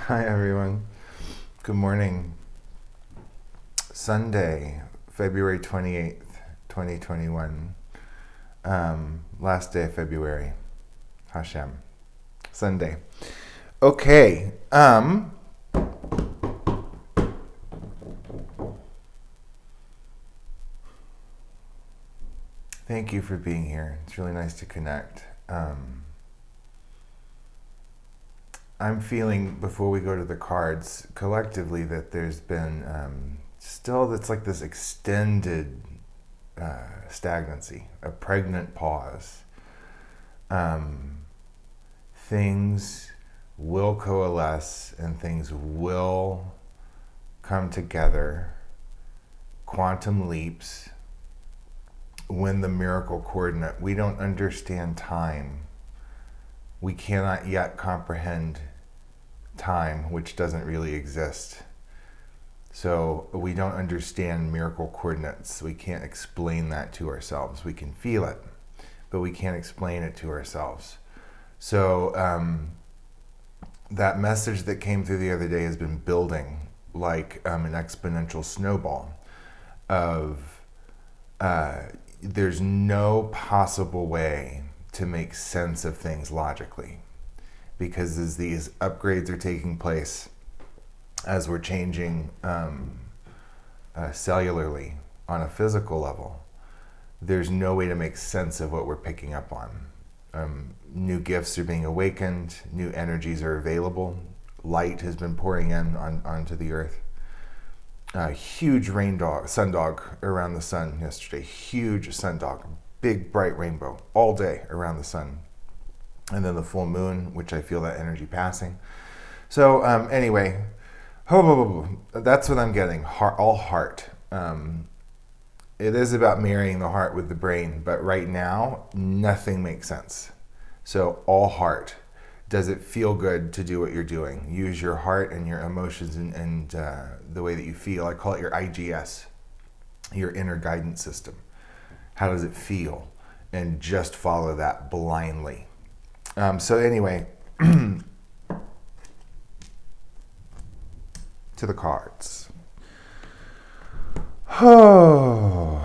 Hi everyone. Good morning. Sunday, February 28th, 2021. Last day of February. Hashem. Sunday. Okay. Thank you for being here. It's really nice to connect. I'm feeling, before we go to the cards, collectively that there's been it's like this extended stagnancy, a pregnant pause. Things will coalesce and things will come together, quantum leaps, when the miracle coordinate. We don't understand time. We cannot yet comprehend time, which doesn't really exist. So we don't understand miracle coordinates. We can't explain that to ourselves. We can feel it, but we can't explain it to ourselves. So that message that came through the other day has been building like an exponential snowball of there's no possible way to make sense of things logically, because as these upgrades are taking place, as we're changing cellularly on a physical level, there's no way to make sense of what we're picking up on. New gifts are being awakened, new energies are available, light has been pouring in onto the earth. Huge sundog around the sun yesterday, huge sundog, big bright rainbow all day around the sun. And then the full moon, which I feel that energy passing. So anyway, that's what I'm getting, all heart. It is about marrying the heart with the brain, but right now, nothing makes sense. So all heart. Does it feel good to do what you're doing? Use your heart and your emotions and the way that you feel. I call it your IGS, your inner guidance system. How does it feel? And just follow that blindly. So anyway, to the cards. Oh,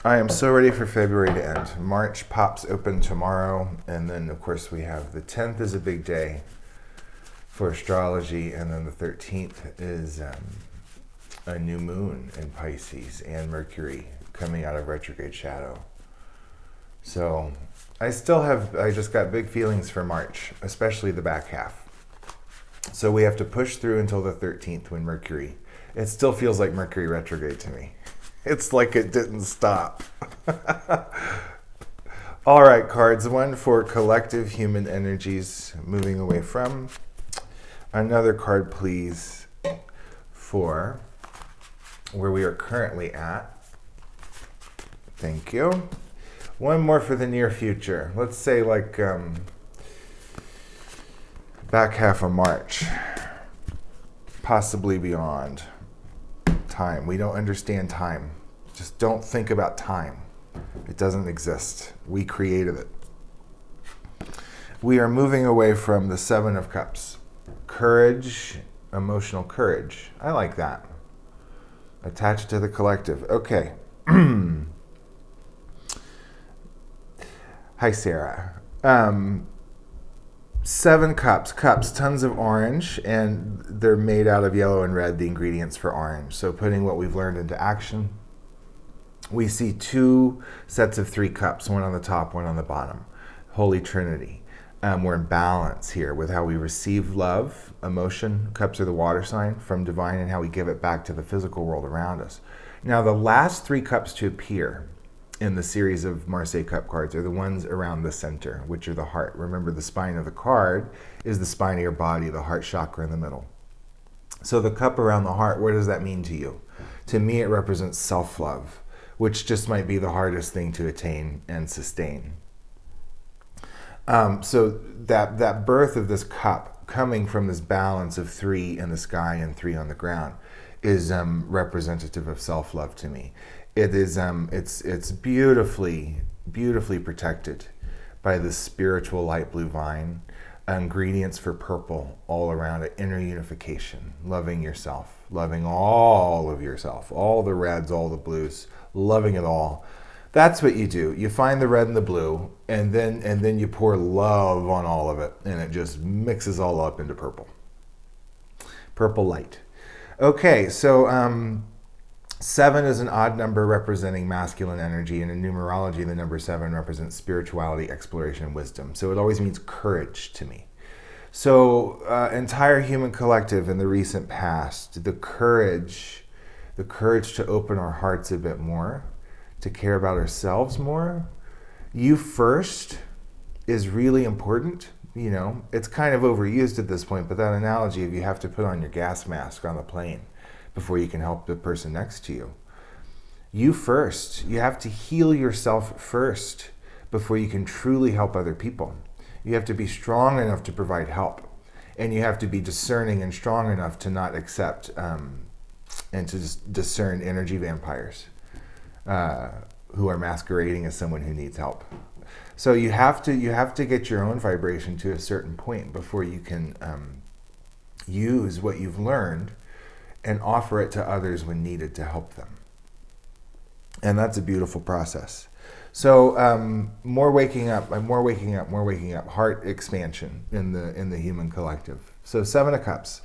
I am so ready for February to end. March pops open tomorrow, and then of course we have the 10th is a big day for astrology, and then the 13th is a new moon in Pisces and Mercury coming out of retrograde shadow. So I just got big feelings for March, especially the back half. So we have to push through until the 13th when Mercury, it still feels like Mercury retrograde to me. It's like it didn't stop. All right, cards. One for collective human energies moving away from. Another card, please, for where we are currently at. Thank you. One more for the near future. Let's say like back half of March, possibly beyond. Time. We don't understand time. Just don't think about time. It doesn't exist. We created it. We are moving away from the Seven of Cups. Courage, emotional courage. I like that. Attached to the collective. Okay. Hi, Sarah. 7 cups, tons of orange, and they're made out of yellow and red, the ingredients for orange. So putting what we've learned into action. We see 2 sets of 3 cups, one on the top, one on the bottom. Holy Trinity. We're in balance here with how we receive love, emotion. Cups are the water sign from divine, and how we give it back to the physical world around us. Now, the last 3 cups to appear in the series of Marseille Cup cards are the ones around the center, which are the heart. Remember, the spine of the card is the spine of your body, the heart chakra in the middle. So the cup around the heart, what does that mean to you? To me, it represents self-love, which just might be the hardest thing to attain and sustain. So that birth of this cup coming from this balance of 3 in the sky and 3 on the ground is representative of self-love to me. It is it's beautifully protected by this spiritual light blue vine ingredients for purple all around it. Inner unification, loving yourself, loving all of yourself, all the reds, all the blues, loving it all. That's what you do. You find the red and the blue, and then you pour love on all of it, and it just mixes all up into purple. Purple light. Okay, so 7 is an odd number representing masculine energy, and in numerology, the number 7 represents spirituality, exploration, and wisdom. So it always means courage to me. So entire human collective in the recent past, the courage to open our hearts a bit more, to care about ourselves more. You first is really important. You know, it's kind of overused at this point, but that analogy of you have to put on your gas mask on the plane before you can help the person next to you. You first. You have to heal yourself first before you can truly help other people. You have to be strong enough to provide help. And you have to be discerning and strong enough to not accept and to just discern energy vampires who are masquerading as someone who needs help. So you have to get your own vibration to a certain point before you can use what you've learned and offer it to others when needed to help them. And that's a beautiful process. So more waking up, heart expansion in the human collective. So 7 of Cups.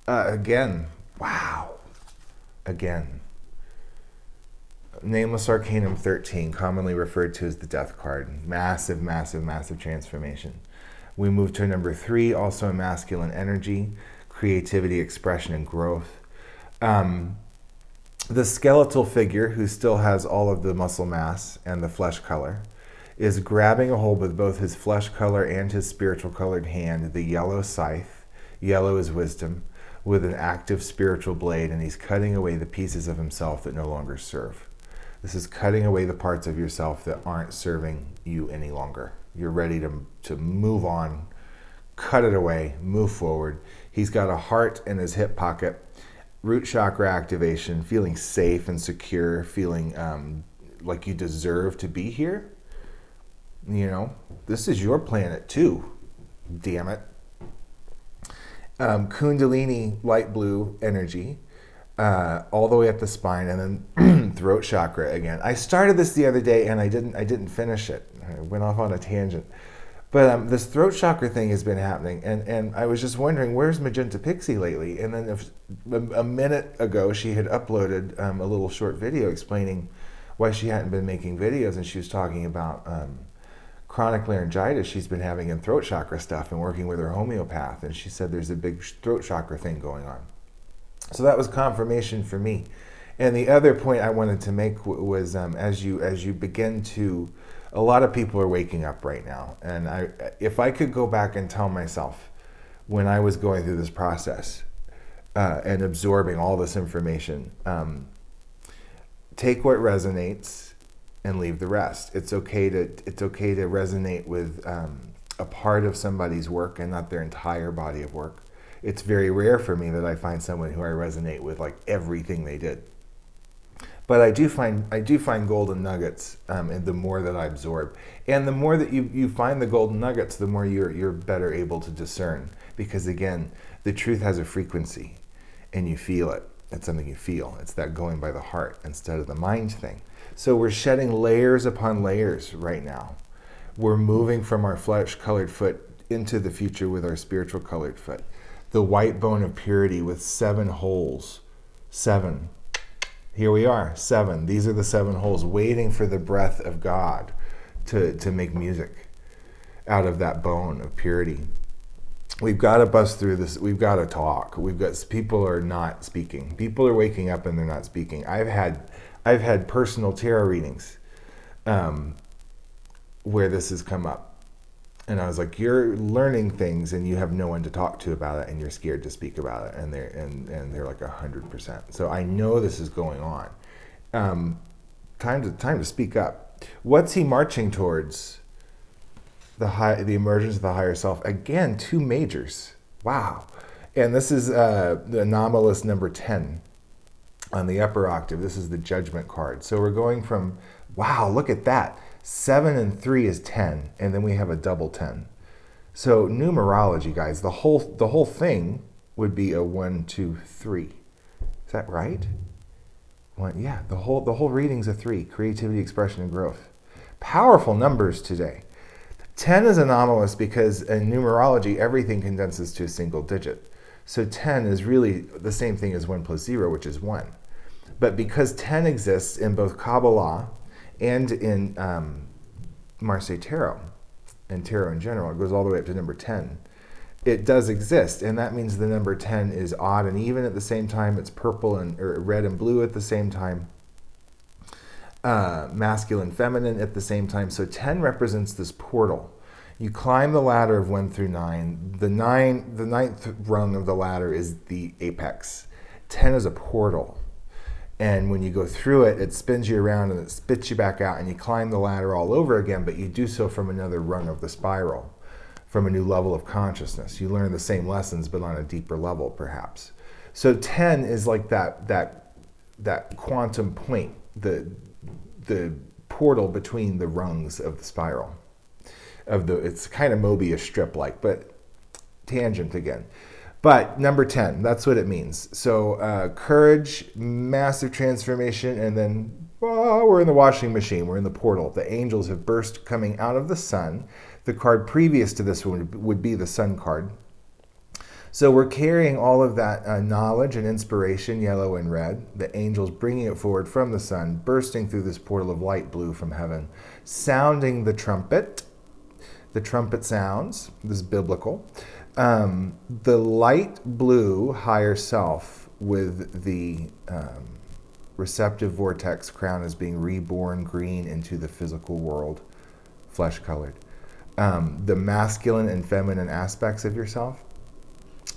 Again, wow. Again. Nameless Arcanum 13, commonly referred to as the Death card. Massive, massive, massive transformation. We move to number 3, also a masculine energy, creativity, expression, and growth. The skeletal figure, who still has all of the muscle mass and the flesh color, is grabbing a hold with both his flesh color and his spiritual colored hand, the yellow scythe, yellow is wisdom, with an active spiritual blade, and he's cutting away the pieces of himself that no longer serve. This is cutting away the parts of yourself that aren't serving you any longer. You're ready to move on, cut it away, move forward. He's got a heart in his hip pocket, root chakra activation, feeling safe and secure, feeling like you deserve to be here. You know, this is your planet too, damn it. Kundalini, light blue energy, all the way up the spine, and then throat chakra again. I started this the other day and I didn't finish it. I went off on a tangent. But this throat chakra thing has been happening, and I was just wondering, where's Magenta Pixie lately? And then a minute ago, she had uploaded a little short video explaining why she hadn't been making videos, and she was talking about chronic laryngitis she's been having in throat chakra stuff and working with her homeopath, and she said there's a big throat chakra thing going on. So that was confirmation for me. And the other point I wanted to make was as you begin to, a lot of people are waking up right now. And if I could go back and tell myself when I was going through this process and absorbing all this information, take what resonates and leave the rest. It's okay to resonate with a part of somebody's work and not their entire body of work. It's very rare for me that I find someone who I resonate with like everything they did. But I do find golden nuggets, and the more that I absorb, and the more that you find the golden nuggets, the more you're better able to discern. Because again, the truth has a frequency, and you feel it. It's something you feel. It's that going by the heart instead of the mind thing. So we're shedding layers upon layers right now. We're moving from our flesh-colored foot into the future with our spiritual-colored foot. The white bone of purity with 7 holes. 7. Here we are, 7. These are the 7 holes waiting for the breath of God to make music out of that bone of purity. We've got to bust through this. We've got to talk. People are not speaking. People are waking up and they're not speaking. I've had personal tarot readings where this has come up. And I was like, you're learning things and you have no one to talk to about it and you're scared to speak about it. And they're like 100%. So I know this is going on. Time to speak up. What's he marching towards? The emergence of the higher self. Again, 2 majors. Wow. And this is the anomalous number 10 on the upper octave. This is the judgment card. So we're going from, wow, look at that. 7 and 3 is 10, and then we have a double 10. So numerology, guys, the whole thing would be a 1, 2, 3. Is that right? Yeah, the whole reading's a 3. Creativity, expression, and growth. Powerful numbers today. 10 is anomalous because in numerology, everything condenses to a single digit. So 10 is really the same thing as 1 plus 0, which is 1. But because 10 exists in both Kabbalah and in Marseille Tarot, and Tarot in general, it goes all the way up to number 10. It does exist, and that means the number 10 is odd and even at the same time. It's purple and or red and blue at the same time. Masculine, feminine at the same time. So 10 represents this portal. You climb the ladder of 1 through 9. The ninth rung of the ladder is the apex. 10 is a portal. And when you go through it, it spins you around and it spits you back out, and you climb the ladder all over again, but you do so from another rung of the spiral, from a new level of consciousness. You learn the same lessons, but on a deeper level, perhaps. So 10 is like that quantum point, the portal between the rungs of the spiral. It's kind of Mobius strip-like, but tangent again. But number 10, that's what it means. So courage, massive transformation, and then we're in the washing machine. We're in the portal. The angels have burst coming out of the sun. The card previous to this one would be the sun card. So we're carrying all of that knowledge and inspiration, yellow and red. The angels bringing it forward from the sun, bursting through this portal of light blue from heaven, sounding the trumpet. The trumpet sounds. This is biblical. The light blue higher self with the receptive vortex crown is being reborn green into the physical world, flesh-colored. The masculine and feminine aspects of yourself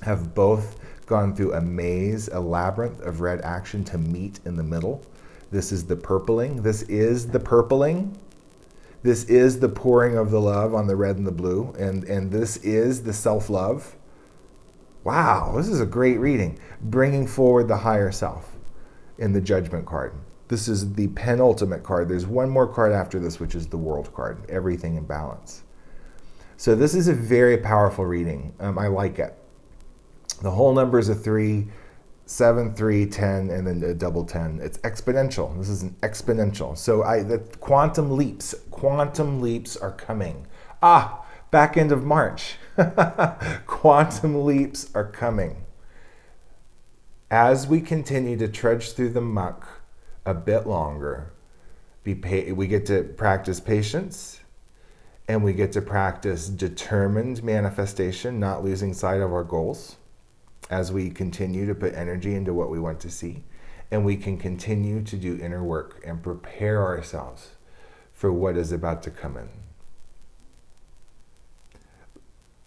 have both gone through a maze, a labyrinth of red action to meet in the middle. This is the purpling. This is the purpling. This is the pouring of the love on the red and the blue, and this is the self-love. Wow, this is a great reading. Bringing forward the higher self in the Judgment card. This is the penultimate card. There's one more card after this, which is the World card, everything in balance. So this is a very powerful reading. I like it. The whole number is a 3, 7, 3, 10, and then a double 10. It's exponential. This is an exponential. So the quantum leaps are coming. Back end of March. Quantum leaps are coming. As we continue to trudge through the muck a bit longer, we get to practice patience, and we get to practice determined manifestation, not losing sight of our goals, as we continue to put energy into what we want to see. And we can continue to do inner work and prepare ourselves for what is about to come in.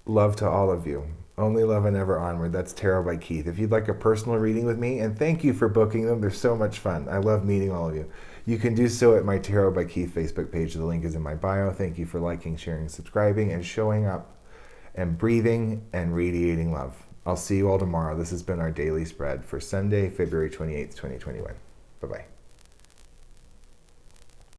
Love to all of you. Only love and ever onward. That's Tarot by Keyth. If you'd like a personal reading with me, and thank you for booking them. They're so much fun. I love meeting all of you. You can do so at my Tarot by Keyth Facebook page. The link is in my bio. Thank you for liking, sharing, subscribing, and showing up and breathing and radiating love. I'll see you all tomorrow. This has been our daily spread for Sunday, February 28th, 2021. Bye-bye.